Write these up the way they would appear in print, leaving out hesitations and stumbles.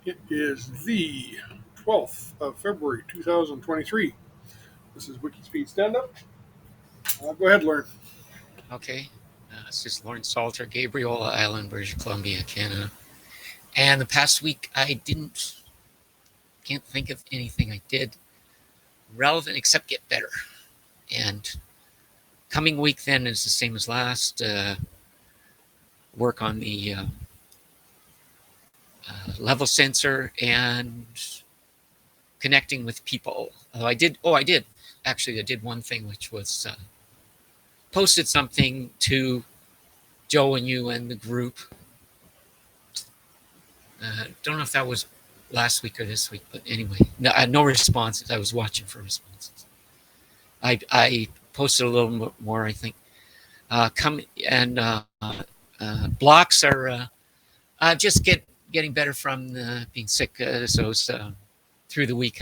It is the 12th of February 2023. This is WIKISPEED Standup. Go ahead, Learn. Okay. This is Lawrence Salter, Gabriel Island, British Columbia, Canada. And the past week, can't think of anything I did relevant except get better. And coming week then is the same as last. Work on the level sensor and connecting with people. Although I did one thing, which was posted something to Joe and you and the group. Don't know if that was last week or this week, but anyway, no responses. I was watching for responses. I posted a little bit more, I think. Blocks are just getting better from being sick. Through the week,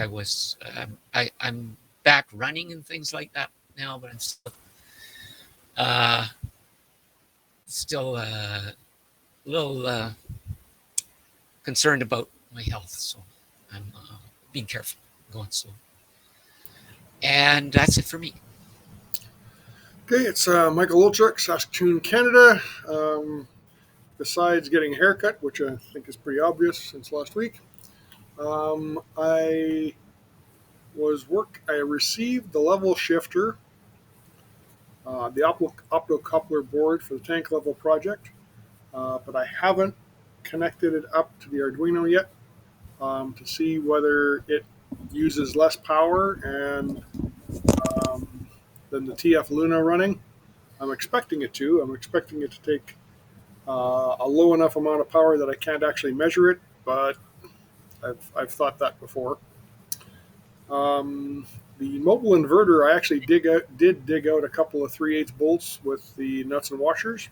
I'm back running and things like that now, but I'm still a little concerned about my health, so I'm being careful, going slow. And that's it for me. Okay, it's Michael Olchuk, Saskatoon, Canada. Besides getting a haircut, which I think is pretty obvious since last week, I received the level shifter, the optocoupler board for the tank level project, but I haven't connected it up to the Arduino yet to see whether it uses less power and than the TF Luna running. I'm expecting it to. I'm expecting it to take a low enough amount of power that I can't actually measure it, but I've thought that before. The mobile inverter, I actually did dig out a couple of 3/8 bolts with the nuts and washers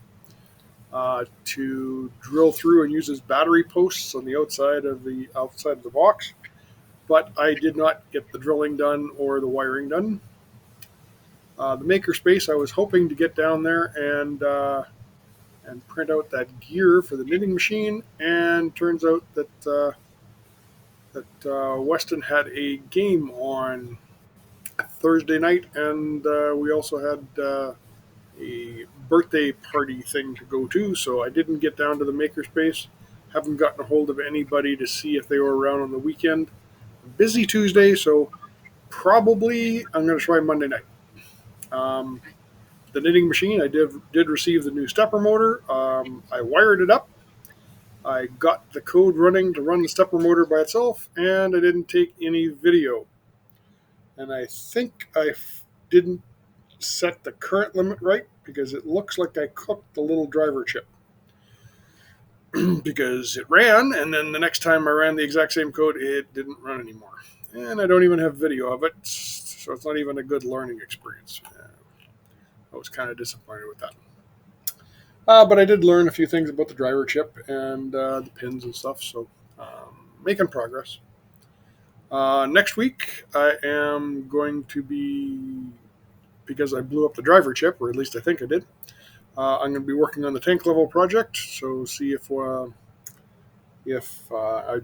to drill through and use as battery posts on the outside of the box, but I did not get the drilling done or the wiring done. The makerspace, I was hoping to get down there and print out that gear for the knitting machine, and turns out that Weston had a game on Thursday night, and we also had a birthday party thing to go to, so I didn't get down to the makerspace. Haven't gotten a hold of anybody to see if they were around on the weekend. Busy Tuesday, so probably I'm going to try Monday night. The knitting machine, I did receive the new stepper motor. I wired it up. I got the code running to run the stepper motor by itself, and I didn't take any video. And I think I didn't set the current limit right because it looks like I cooked the little driver chip. Because it ran, and then the next time I ran the exact same code, it didn't run anymore. And I don't even have video of it, so it's not even a good learning experience. I was kind of disappointed with that. But I did learn a few things about the driver chip and the pins and stuff, so making progress. Next week, I am going to be, because I blew up the driver chip, or at least I think I did, I'm going to be working on the tank level project, so see if a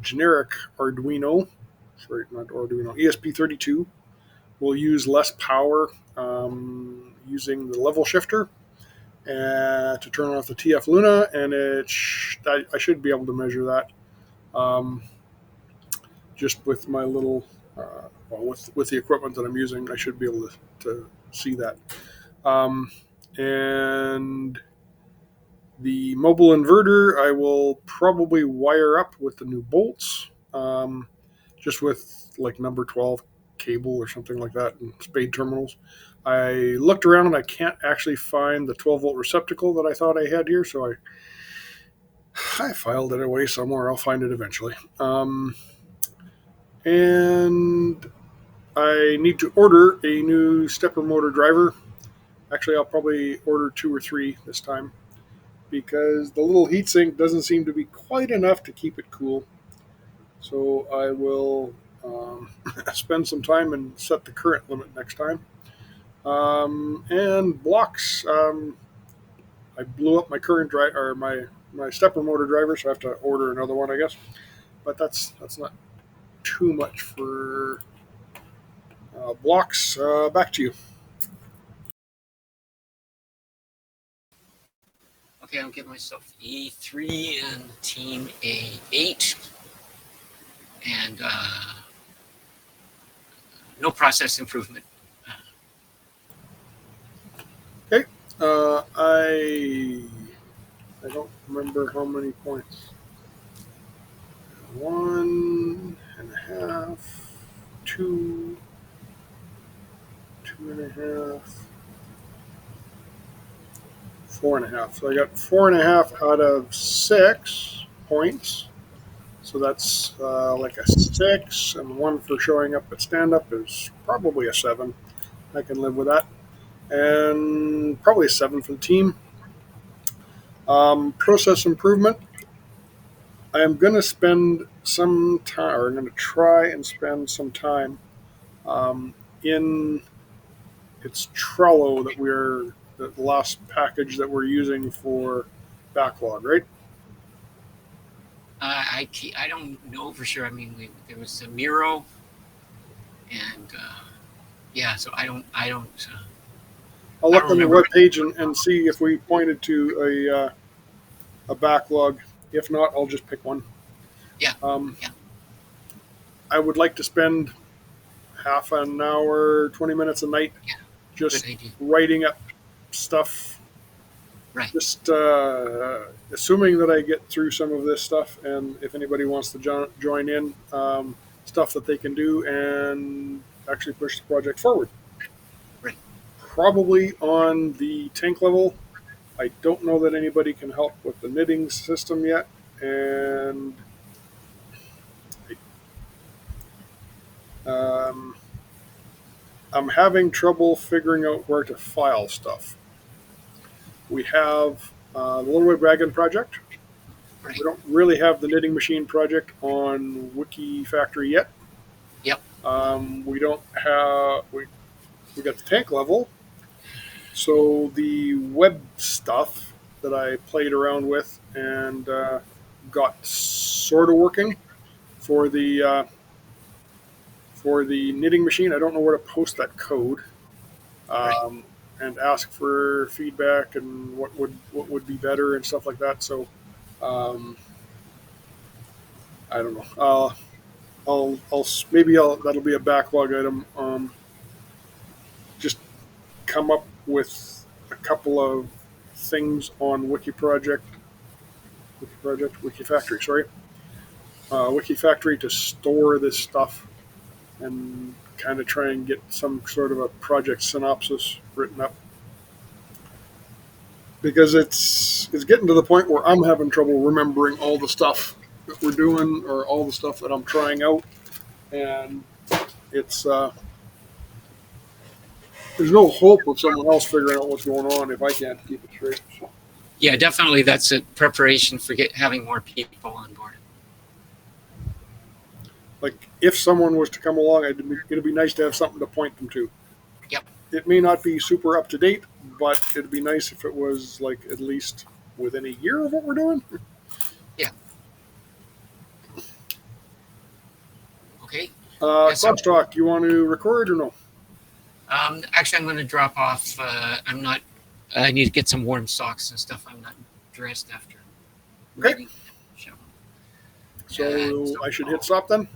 generic Arduino, sorry, not Arduino, ESP32 will use less power using the level shifter to turn off the TF Luna, and I should be able to measure that just with my little, with the equipment that I'm using. I should be able to see that. And the mobile inverter, I will probably wire up with the new bolts, just with like number 12 cable or something like that, and spade terminals. I looked around and I can't actually find the 12-volt receptacle that I thought I had here, so I filed it away somewhere. I'll find it eventually. And I need to order a new stepper motor driver. Actually, I'll probably order 2 or 3 this time, because the little heatsink doesn't seem to be quite enough to keep it cool. So I will spend some time and set the current limit next time. And blocks, I blew up my current my stepper motor driver, so I have to order another one, I guess. but that's not too much for blocks. Back to you. Okay, I'll give myself E3 and team A8. And no process improvement. Okay. I don't remember how many points. 1.5, 2, 2.5, 4.5. So I got 4.5 out of 6 points. So that's like a 6, and 1 for showing up at stand up is probably a 7. I can live with that. And probably a 7 for the team. Process improvement. I am going to spend some time, or I'm going to try and spend some time in it's Trello that the last package that we're using for backlog, right? I don't know for sure. I mean, there was a Miro, and yeah, so I don't I'll I look don't on the remember. web page and see if we pointed to a backlog. If not, I'll just pick one. Yeah, Um, yeah, I would like to spend half an hour, 20 minutes a night yeah. Good just idea. writing up stuff. Right, Just assuming that I get through some of this stuff, and if anybody wants to join in, stuff that they can do and actually push the project forward. right. Probably on the tank level. I don't know that anybody can help with the knitting system yet, and um, I'm having trouble figuring out where to file stuff. We have the Little Red Dragon project. We Right. don't really have the knitting machine project on Wiki Factory yet. Yep. We don't have we got the tank level, so the web stuff that I played around with and got sort of working for the knitting machine. I don't know where to post that code Right. um, and ask for feedback and what would be better and stuff like that. So um, I don't know. That'll be a backlog item. Just come up with a couple of things on Wiki Factory, sorry, Wiki Factory to store this stuff and kind of try and get some sort of a project synopsis written up because it's getting to the point where I'm having trouble remembering all the stuff that we're doing or all the stuff that I'm trying out, and it's there's no hope of someone else figuring out what's going on if I can't keep it straight. So, Yeah, definitely. That's a preparation for having more people on board. like if someone was to come along, it'd be nice to have something to point them to. Yep. It may not be super up to date, but it'd be nice if it was like at least within a year of what we're doing. Yeah. Okay. Yes. Crosstalk, you want to record or no? Actually, I'm going to drop off. I'm not. I need to get some warm socks and stuff. I'm not dressed after Okay. reading. So So I should hit stop then.